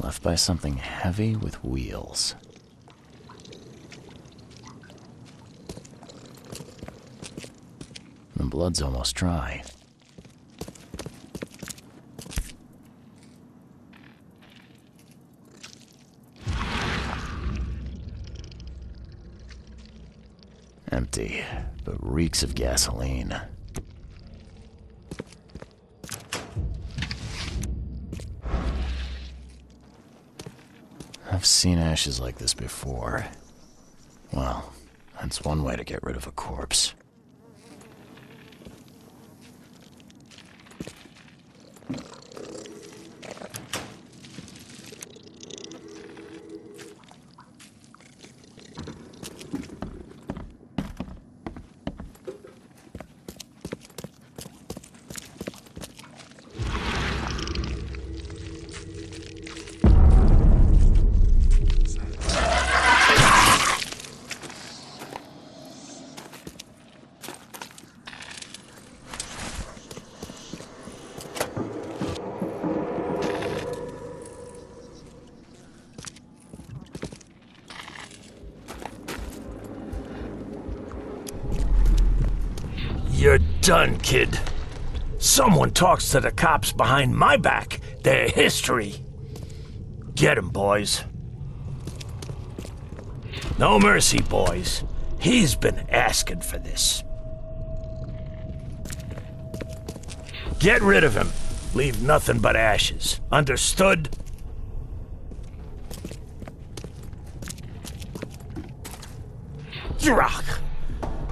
left by something heavy with wheels. The blood's almost dry. Empty, but reeks of gasoline. I've seen ashes like this before. Well, that's one way to get rid of a corpse. You're done, kid. Someone talks to the cops behind my back. Their history. Get him, boys. No mercy, boys. He's been asking for this. Get rid of him. Leave nothing but ashes. Understood? Drock.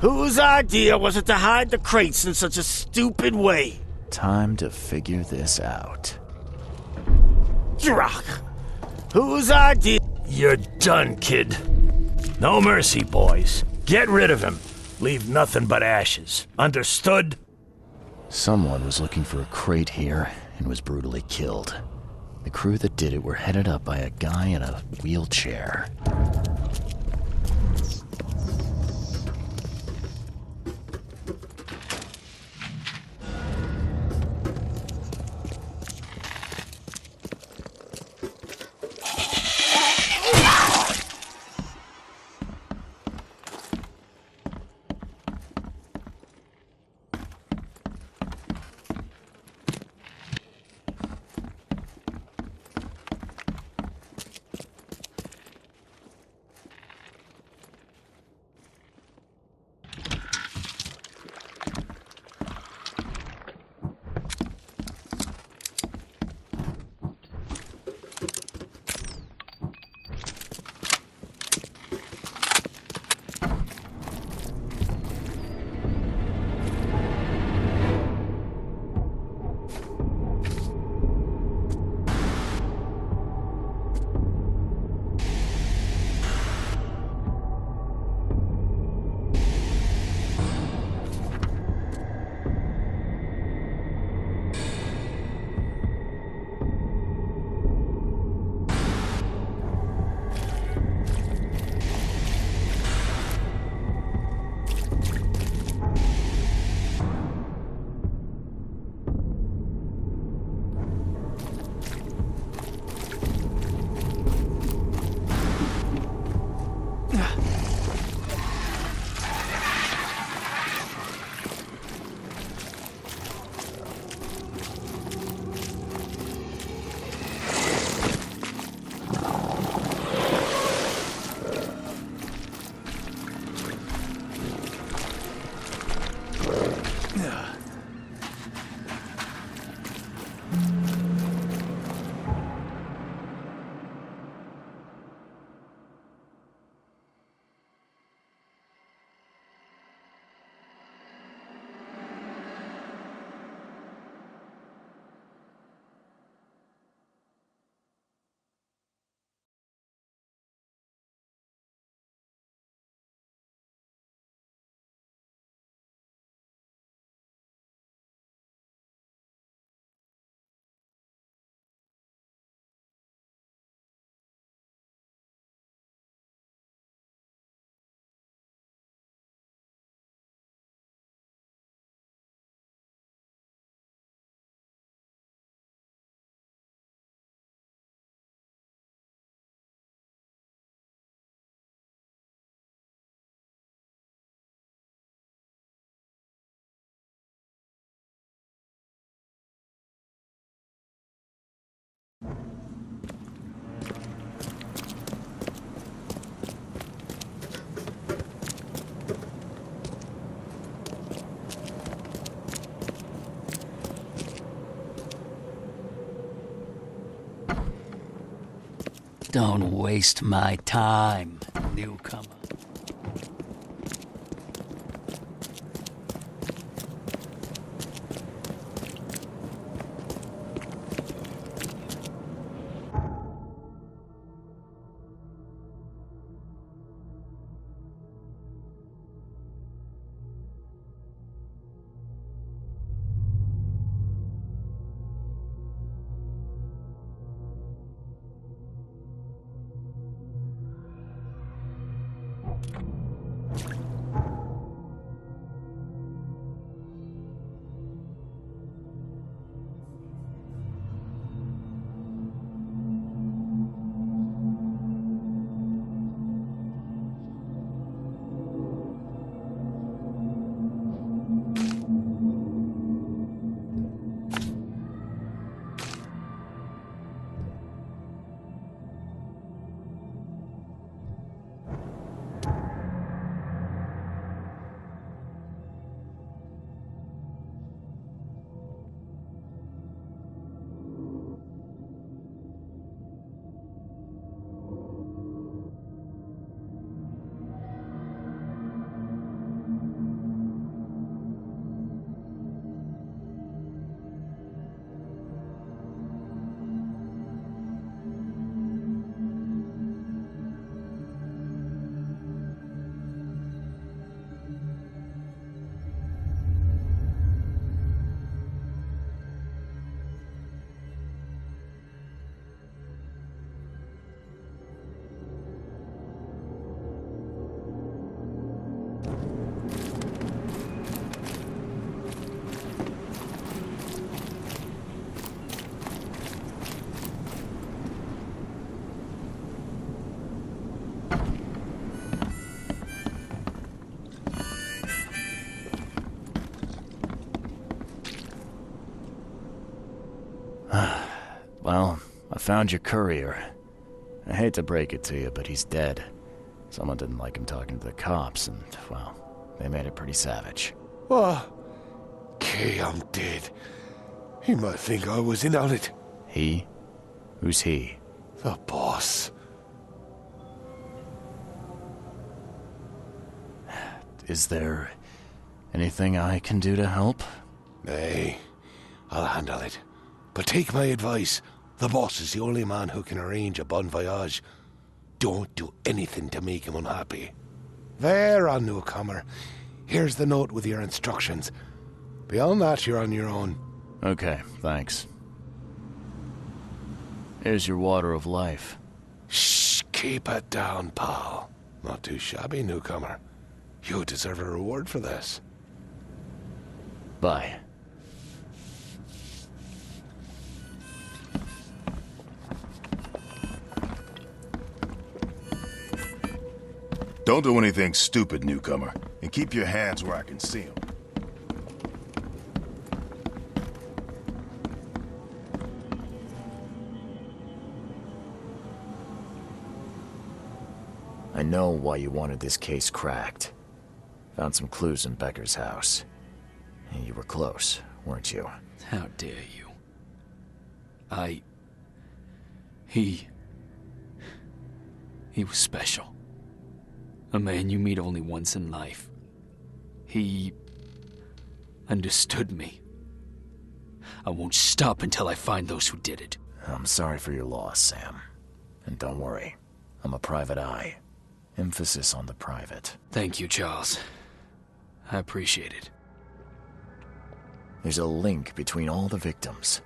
Whose idea was it to hide the crates in such a stupid way? Time to figure this out. Drock. Whose idea? You're done, kid. No mercy, boys. Get rid of him. Leave nothing but ashes. Understood? Someone was looking for a crate here and was brutally killed. The crew that did it were headed up by a guy in a wheelchair. Don't waste my time, newcomer. Well, I found your courier. I hate to break it to you, but he's dead. Someone didn't like him talking to the cops, and, well, they made it pretty savage. What? Okay, I'm dead. He might think I was in on it. He? Who's he? The boss. Is there anything I can do to help? Nay, I'll handle it. But take my advice. The boss is the only man who can arrange a bon voyage. Don't do anything to make him unhappy. There, on newcomer. Here's the note with your instructions. Beyond that, you're on your own. Okay, thanks. Here's your water of life. Shh, keep it down, pal. Not too shabby, newcomer. You deserve a reward for this. Bye. Don't do anything stupid, newcomer, and keep your hands where I can see them. I know why you wanted this case cracked. Found some clues in Becker's house. And you were close, weren't you? How dare you? He was special. A man you meet only once in life. He understood me. I won't stop until I find those who did it. I'm sorry for your loss, Sam. And don't worry, I'm a private eye. Emphasis on the private. Thank you, Charles. I appreciate it. There's a link between all the victims.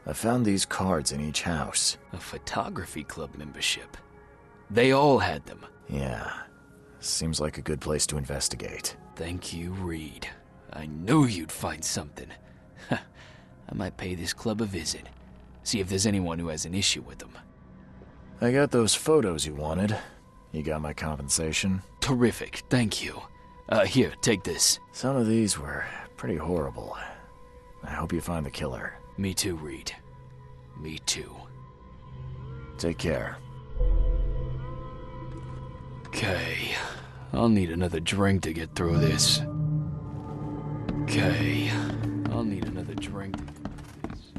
I found these cards in each house. A photography club membership. They all had them. Yeah. Seems like a good place to investigate. Thank you, Reed. I knew you'd find something. I might pay this club a visit. See if there's anyone who has an issue with them. I got those photos you wanted. You got my compensation? Terrific, thank you. Here, take this. Some of these were pretty horrible. I hope you find the killer. Me too, Reed. Me too. Take care. Okay. I'll need another drink to get through this. Okay. I'll need another drink to get through this.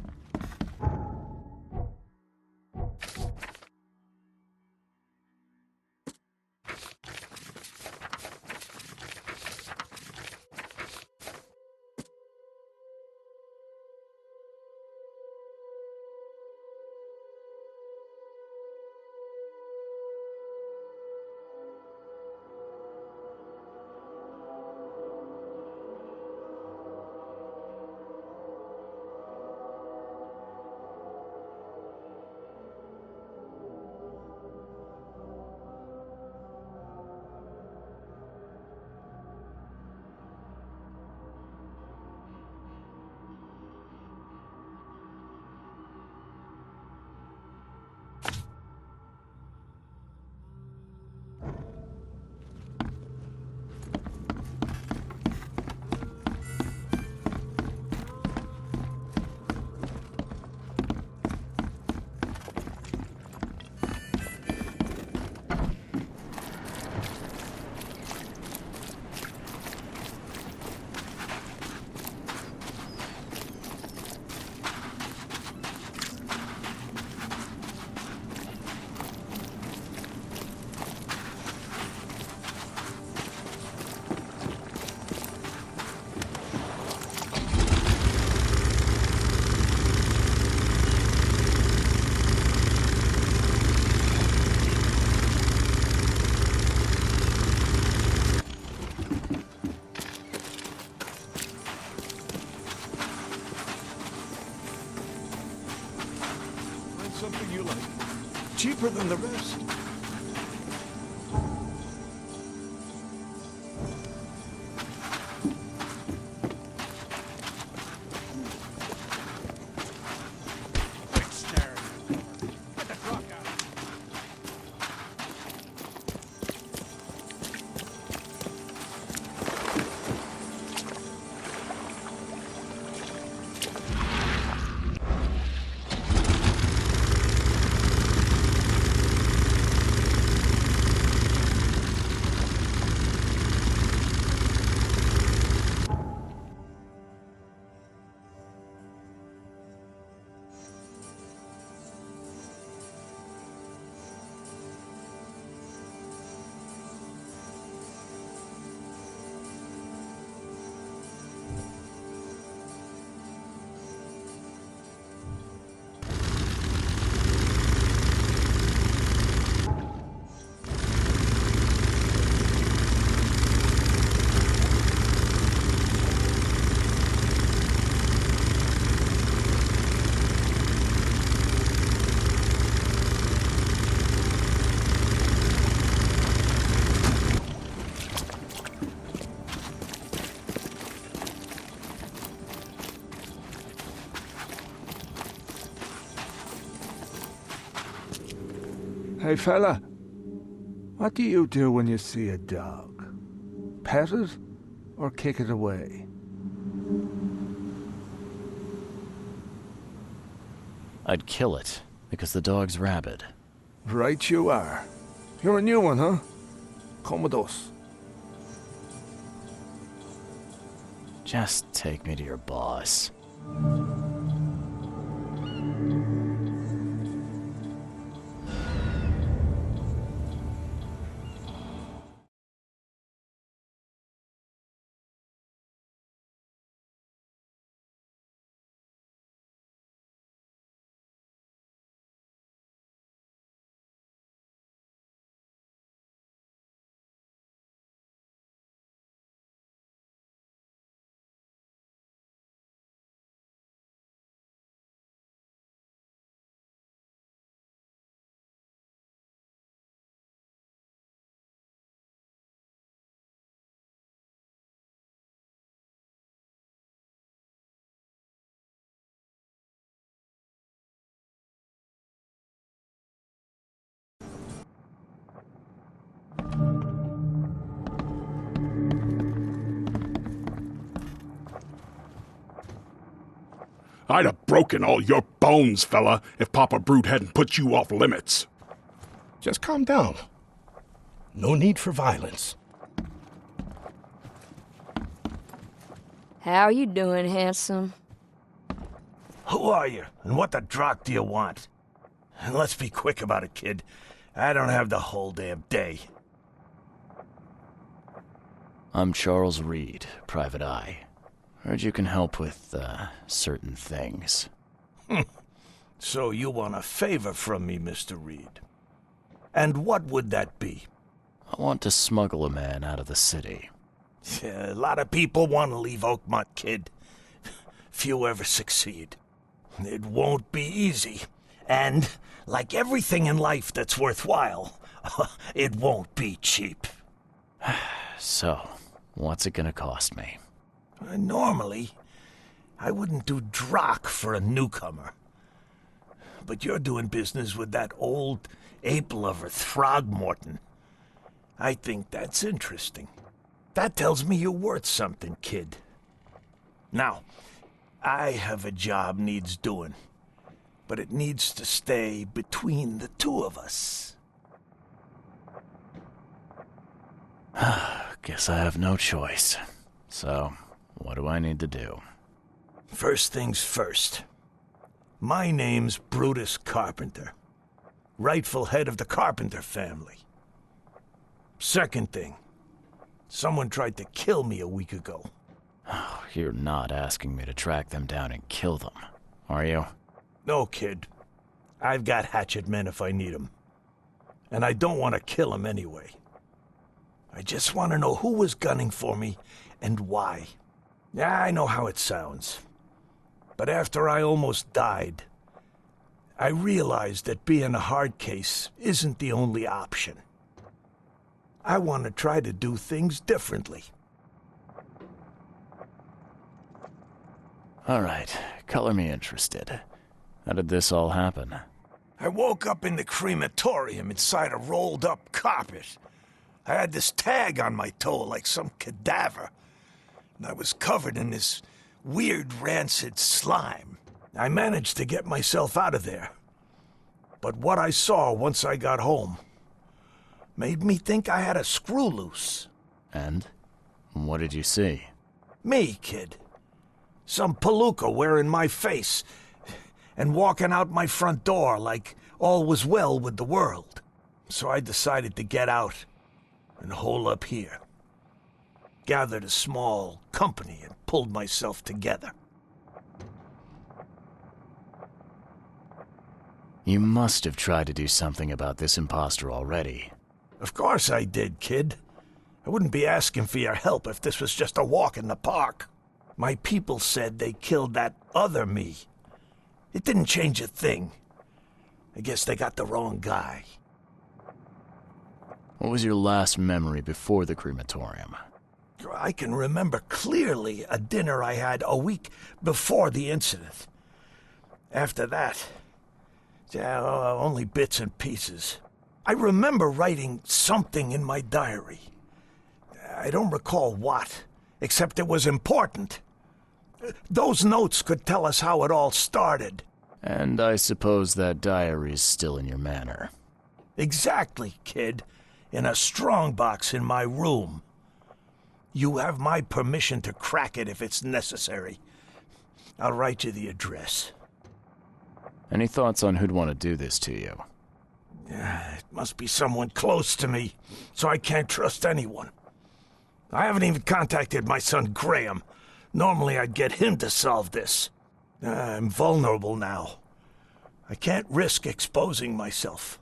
something you like. Cheaper than the rest. Hey fella, what do you do when you see a dog? Pet it or kick it away? I'd kill it, because the dog's rabid. Right you are. You're a new one, huh? Come with us. Just take me to your boss. I'd have broken all your bones, fella, if Papa Brute hadn't put you off limits. Just calm down. No need for violence. How you doing, handsome? Who are you, and what the drock do you want? And let's be quick about it, kid. I don't have the whole damn day. I'm Charles Reed, Private Eye. Heard you can help with, certain things. So you want a favor from me, Mr. Reed. And what would that be? I want to smuggle a man out of the city. A lot of people want to leave Oakmont, kid. Few ever succeed. It won't be easy. And, like everything in life that's worthwhile, it won't be cheap. So, what's it gonna cost me? Normally, I wouldn't do drock for a newcomer. But you're doing business with that old ape-lover Throgmorton. I think that's interesting. That tells me you're worth something, kid. Now, I have a job needs doing, but it needs to stay between the two of us. Guess I have no choice. So, what do I need to do? First things first. My name's Brutus Carpenter, rightful head of the Carpenter family. Second thing, someone tried to kill me a week ago. Oh, you're not asking me to track them down and kill them, are you? No, kid. I've got hatchet men if I need them. And I don't want to kill them anyway. I just want to know who was gunning for me and why. Yeah, I know how it sounds. But after I almost died, I realized that being a hard case isn't the only option. I want to try to do things differently. All right, color me interested. How did this all happen? I woke up in the crematorium inside a rolled-up carpet. I had this tag on my toe like some cadaver, and I was covered in this weird rancid slime. I managed to get myself out of there. But what I saw once I got home made me think I had a screw loose. And? What did you see? Me, kid. Some palooka wearing my face and walking out my front door like all was well with the world. So I decided to get out and hole up here. Gathered a small company and pulled myself together. You must have tried to do something about this imposter already. Of course I did, kid. I wouldn't be asking for your help if this was just a walk in the park. My people said they killed that other me. It didn't change a thing. I guess they got the wrong guy. What was your last memory before the crematorium? I can remember clearly a dinner I had a week before the incident. After that, only bits and pieces. I remember writing something in my diary. I don't recall what, except it was important. Those notes could tell us how it all started. And I suppose that diary's still in your manor. Exactly, kid. In a strongbox in my room. You have my permission to crack it if it's necessary. I'll write you the address. Any thoughts on who'd want to do this to you? It must be someone close to me, so I can't trust anyone. I haven't even contacted my son Graham. Normally I'd get him to solve this. I'm vulnerable now. I can't risk exposing myself.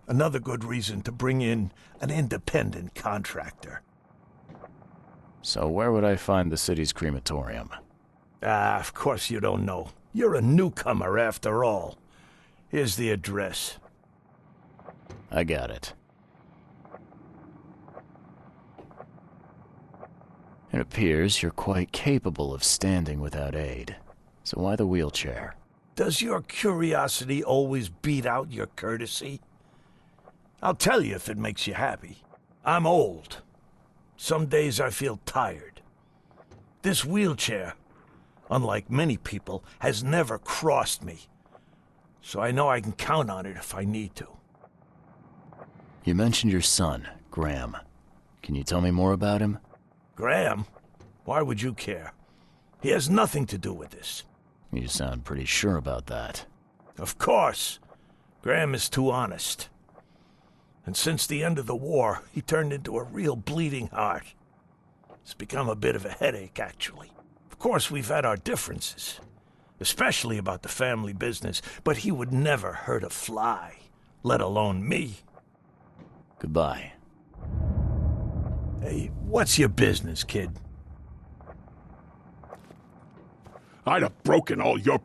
Another good reason to bring in an independent contractor. So where would I find the city's crematorium? Of course you don't know. You're a newcomer after all. Here's the address. I got it. It appears you're quite capable of standing without aid. So why the wheelchair? Does your curiosity always beat out your courtesy? I'll tell you if it makes you happy. I'm old. Some days I feel tired. This wheelchair, unlike many people, has never crossed me. So I know I can count on it if I need to. You mentioned your son, Graham. Can you tell me more about him? Graham? Why would you care? He has nothing to do with this. You sound pretty sure about that. Of course. Graham is too honest. And since the end of the war, he turned into a real bleeding heart. It's become a bit of a headache, actually. Of course, we've had our differences, especially about the family business, but he would never hurt a fly, let alone me. Goodbye. Hey, what's your business, kid? I'd have broken all your